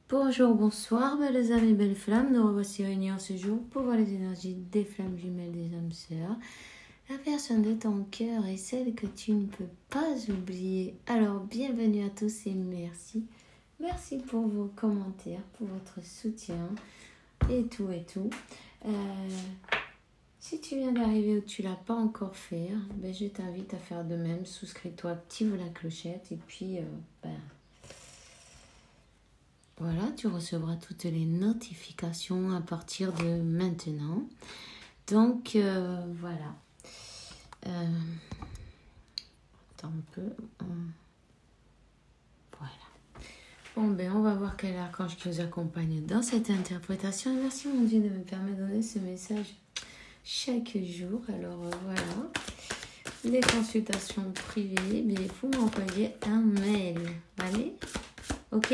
Bonjour, bonsoir, belles âmes et belles flammes. Nous revoici réunis en ce jour pour voir les énergies des flammes jumelles des âmes sœurs. La personne de ton cœur est celle que tu ne peux pas oublier. Alors, bienvenue à tous et merci. Merci pour vos commentaires, pour votre soutien et tout et tout. Si tu viens d'arriver ou tu ne l'as pas encore fait, je t'invite à faire de même. Souscris-toi, active la clochette et puis... Voilà, tu recevras toutes les notifications à partir de maintenant. Donc, voilà. Attends un peu. Voilà. Bon, on va voir quel archange qui nous accompagne dans cette interprétation. Et merci, mon Dieu, de me permettre de donner ce message chaque jour. Alors, voilà. Les consultations privées, vous m'envoyez un mail. Allez? Ok?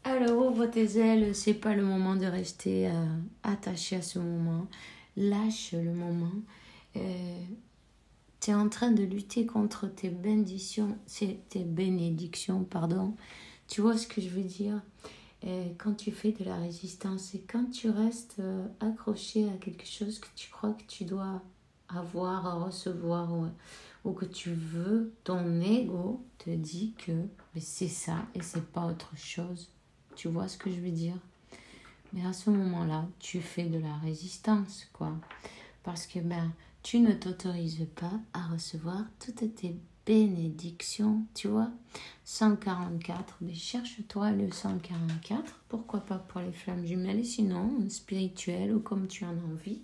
Alors, ouvre tes ailes, c'est pas le moment de rester attaché à ce moment. Lâche le moment. Tu es en train de lutter contre tes bénédictions, pardon. Tu vois ce que je veux dire? Quand tu fais de la résistance et quand tu restes accroché à quelque chose que tu crois que tu dois avoir, recevoir ou que tu veux, ton ego te dit que c'est ça et c'est pas autre chose. Tu vois ce que je veux dire? Mais à ce moment-là, tu fais de la résistance, quoi. Parce que tu ne t'autorises pas à recevoir toutes tes bénédictions, tu vois. 144, cherche-toi le 144. Pourquoi pas pour les flammes jumelles, et sinon, spirituel ou comme tu en as envie.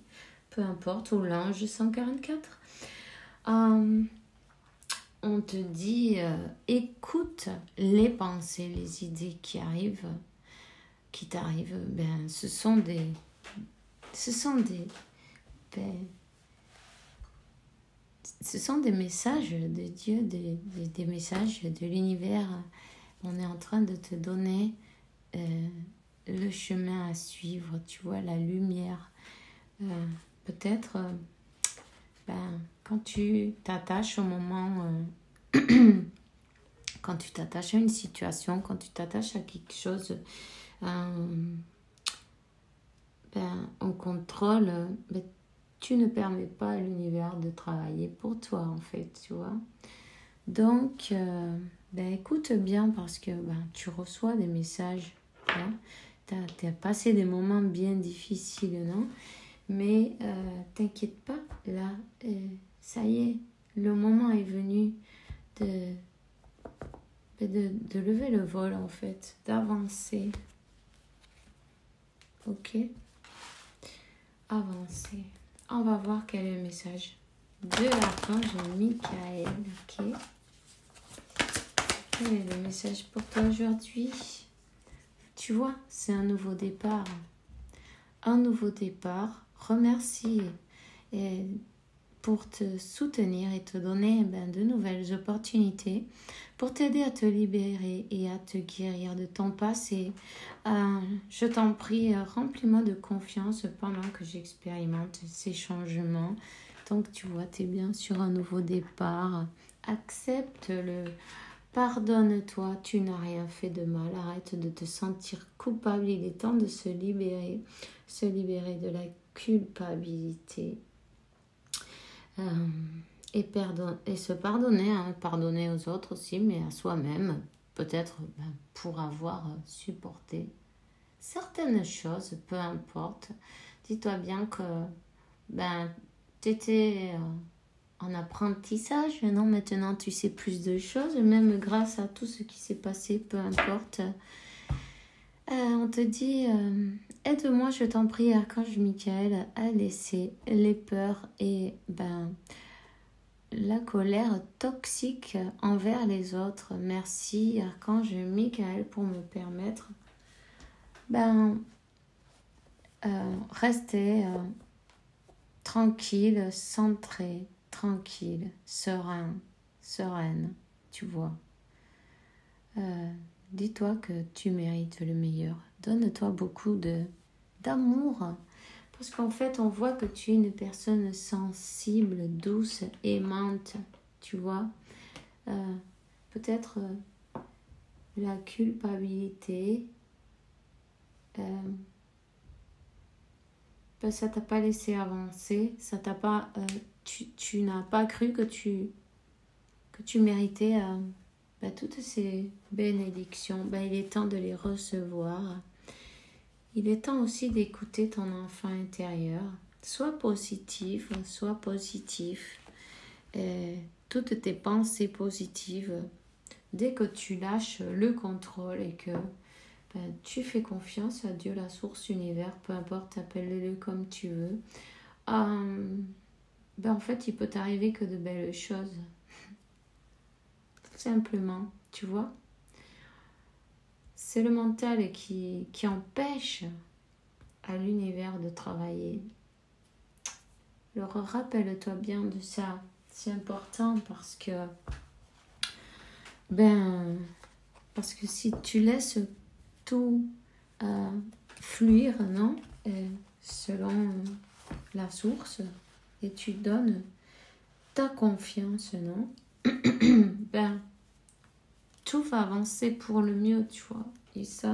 Peu importe, ou l'ange 144. On te dit, écoute les pensées, les idées qui t'arrivent. Ce sont des messages de Dieu, des messages de l'univers. On est en train de te donner le chemin à suivre, tu vois, la lumière. Peut-être... quand tu t'attaches au moment, quand tu t'attaches à une situation, quand tu t'attaches à quelque chose, on contrôle, tu ne permets pas à l'univers de travailler pour toi, en fait, tu vois. Donc, écoute bien parce que tu reçois des messages. Tu as passé des moments bien difficiles, non? Mais t'inquiète pas, là, ça y est, le moment est venu de lever le vol, en fait, d'avancer. Ok? Avancer. On va voir quel est le message de l'archange Michael. Ok? Quel est le message pour toi aujourd'hui? Tu vois, c'est un nouveau départ. Un nouveau départ. Remercie pour te soutenir et te donner de nouvelles opportunités pour t'aider à te libérer et à te guérir de ton passé. Je t'en prie, remplis-moi de confiance pendant que j'expérimente ces changements. Donc tu vois, tu es bien sur un nouveau départ. Accepte-le. Pardonne-toi, tu n'as rien fait de mal. Arrête de te sentir coupable. Il est temps de se libérer de la culpabilité. Et se pardonner, pardonner aux autres aussi, mais à soi-même, peut-être pour avoir supporté certaines choses, peu importe. Dis-toi bien que tu étais en apprentissage, non? Maintenant tu sais plus de choses, même grâce à tout ce qui s'est passé, peu importe. On te dit, aide-moi, je t'en prie, archange Michael, à laisser les peurs et la colère toxique envers les autres. Merci, archange Michael, pour me permettre rester tranquille, centré, tranquille, sereine, tu vois. Dis-toi que tu mérites le meilleur. Donne-toi beaucoup d'amour. Parce qu'en fait, on voit que tu es une personne sensible, douce, aimante. Tu vois. Peut-être la culpabilité, ça t'a pas laissé avancer, ça t'a pas, tu n'as pas cru que tu méritais toutes ces bénédictions. Il est temps de les recevoir. Il est temps aussi d'écouter ton enfant intérieur. Sois positif, sois positif. Toutes tes pensées positives, dès que tu lâches le contrôle et que tu fais confiance à Dieu, la source, univers, peu importe, appelle-le comme tu veux, en fait, il peut t'arriver que de belles choses. Tout simplement, tu vois. C'est le mental qui empêche à l'univers de travailler. Alors, rappelle-toi bien de ça. C'est important parce que si tu laisses tout fluir, non, selon la source, et tu donnes ta confiance, non, tout va avancer pour le mieux, tu vois. Et ça,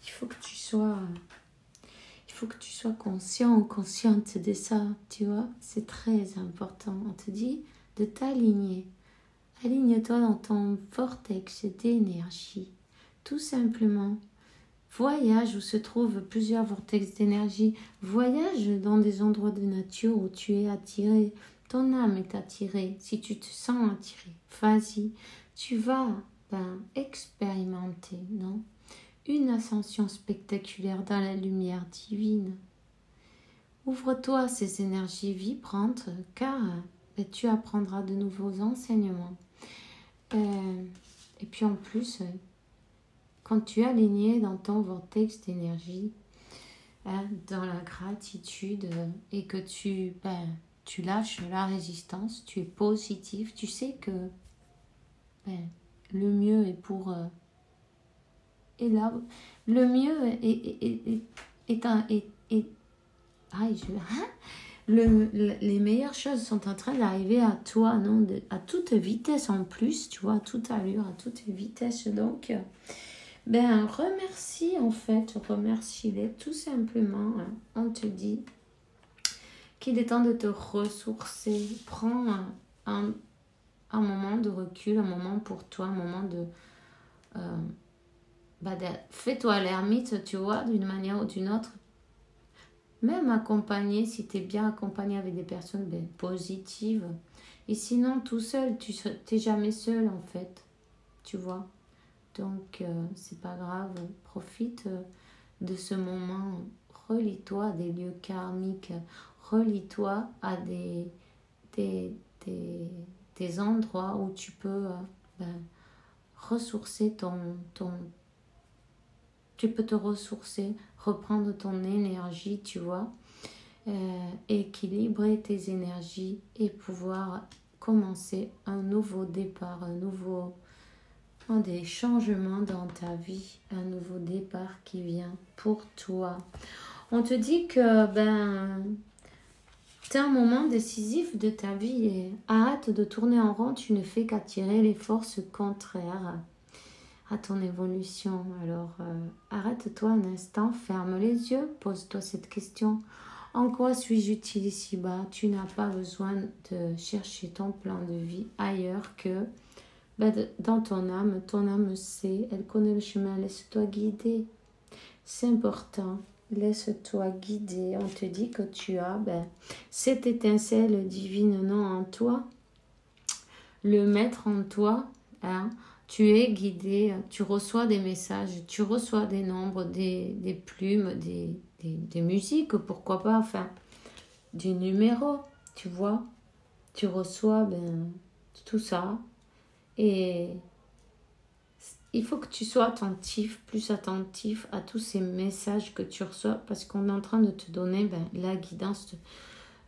il faut que tu sois conscient ou consciente de ça, tu vois. C'est très important. On te dit de t'aligner. Aligne-toi dans ton vortex d'énergie. Tout simplement. Voyage où se trouvent plusieurs vortex d'énergie. Voyage dans des endroits de nature où tu es attiré. Ton âme est attirée. Si tu te sens attiré, vas-y. Tu vas expérimenter, non? Une ascension spectaculaire dans la lumière divine. Ouvre-toi à ces énergies vibrantes car tu apprendras de nouveaux enseignements. Et puis en plus, quand tu es aligné dans ton vortex d'énergie, dans la gratitude et que tu lâches la résistance, tu es positif, tu sais que le mieux est pour... et là, le mieux les meilleures choses sont en train d'arriver à toi, non, à toute vitesse en plus, tu vois, à toute allure, à toute vitesse. Donc, remercie-les tout simplement. On te dit qu'il est temps de te ressourcer. Prends un moment de recul, un moment pour toi, un moment de... fais-toi l'ermite, tu vois, d'une manière ou d'une autre. Même accompagné, si tu es bien accompagné avec des personnes positives. Et sinon, tout seul, tu n'es jamais seul en fait. Tu vois. Donc, c'est pas grave. Profite de ce moment. Relie-toi à des lieux karmiques. Relie-toi à des endroits où tu peux ressourcer tu peux te ressourcer, reprendre ton énergie, tu vois, équilibrer tes énergies et pouvoir commencer un nouveau départ, des changements dans ta vie, un nouveau départ qui vient pour toi. On te dit que c'est un moment décisif de ta vie et arrête de tourner en rond, tu ne fais qu'attirer les forces contraires à ton évolution. Alors, arrête-toi un instant, ferme les yeux, pose-toi cette question. En quoi suis-je utile ici-bas? Tu n'as pas besoin de chercher ton plan de vie ailleurs que dans ton âme. Ton âme sait, elle connaît le chemin, laisse-toi guider. C'est important, laisse-toi guider. On te dit que tu as cette étincelle divine, non, en toi, le maître en toi, tu es guidé, tu reçois des messages, tu reçois des nombres, des plumes, des musiques, pourquoi pas, du numéro, tu vois. Tu reçois tout ça. Et il faut que tu sois plus attentif à tous ces messages que tu reçois parce qu'on est en train de te donner la guidance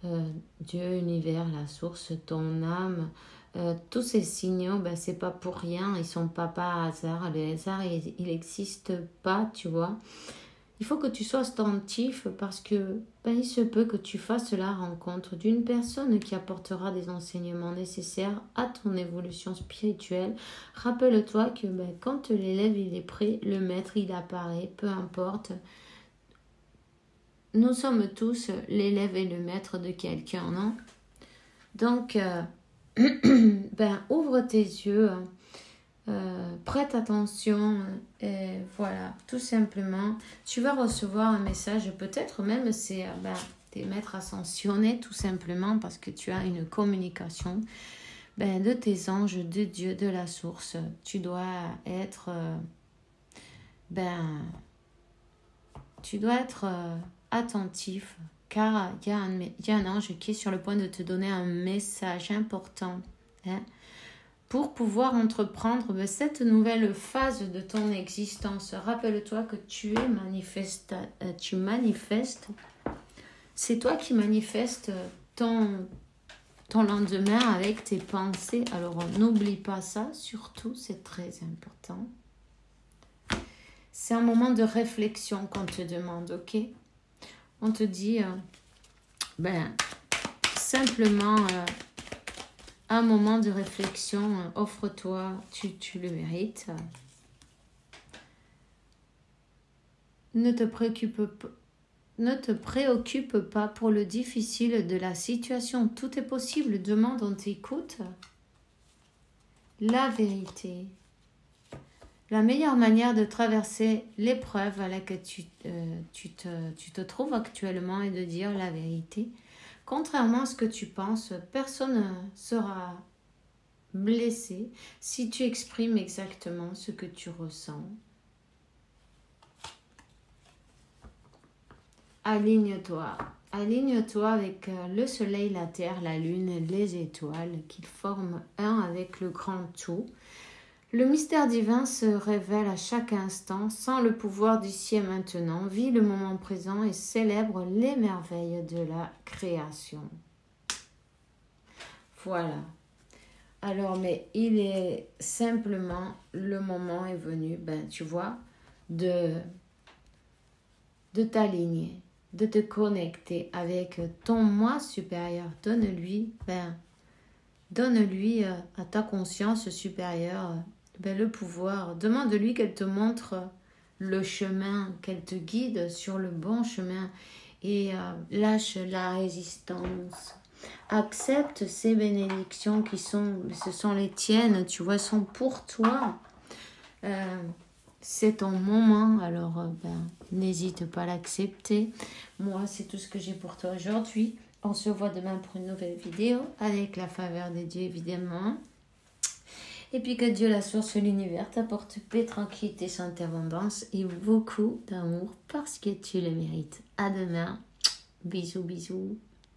de Dieu, univers, la source, ton âme. Tous ces signaux, c'est pas pour rien, ils sont pas par hasard. Le hasard, il n'existe pas, tu vois. il faut que tu sois attentif parce que il se peut que tu fasses la rencontre d'une personne qui apportera des enseignements nécessaires à ton évolution spirituelle. Rappelle-toi que quand l'élève il est prêt, le maître il apparaît, peu importe. Nous sommes tous l'élève et le maître de quelqu'un, non? Donc, ouvre tes yeux, prête attention, et voilà, tout simplement. Tu vas recevoir un message, peut-être même c'est tes maîtres ascensionnés, tout simplement, parce que tu as une communication de tes anges, de Dieu, de la source. Tu dois être, attentif, car il y a un ange qui est sur le point de te donner un message important, hein, pour pouvoir entreprendre cette nouvelle phase de ton existence. Rappelle-toi que tu manifestes, c'est toi qui manifestes ton lendemain avec tes pensées. Alors n'oublie pas ça, surtout, c'est très important. C'est un moment de réflexion qu'on te demande, ok? On te dit, simplement, un moment de réflexion, offre-toi, tu le mérites. Ne te préoccupe pas pour le difficile de la situation. Tout est possible, demande, on t'écoute. La vérité. La meilleure manière de traverser l'épreuve à laquelle tu te trouves actuellement est de dire la vérité. Contrairement à ce que tu penses, personne ne sera blessé si tu exprimes exactement ce que tu ressens. Aligne-toi. Aligne-toi avec le soleil, la terre, la lune, les étoiles qui forment un avec le grand tout. Le mystère divin se révèle à chaque instant, sans le pouvoir d'ici et maintenant. Vis le moment présent et célèbre les merveilles de la création. Voilà. Alors, mais il est simplement, le moment est venu, tu vois, de t'aligner, de te connecter avec ton moi supérieur. Donne-lui à ta conscience supérieure le pouvoir. Demande-lui qu'elle te montre le chemin, qu'elle te guide sur le bon chemin et lâche la résistance. Accepte ces bénédictions ce sont les tiennes, tu vois, sont pour toi. C'est ton moment, alors n'hésite pas à l'accepter. Moi, c'est tout ce que j'ai pour toi aujourd'hui. On se voit demain pour une nouvelle vidéo, avec la faveur de Dieu, évidemment. Et puis que Dieu, la source, l'univers, t'apporte paix, tranquillité, santé, abondance et beaucoup d'amour parce que tu le mérites. À demain. Bisous, bisous.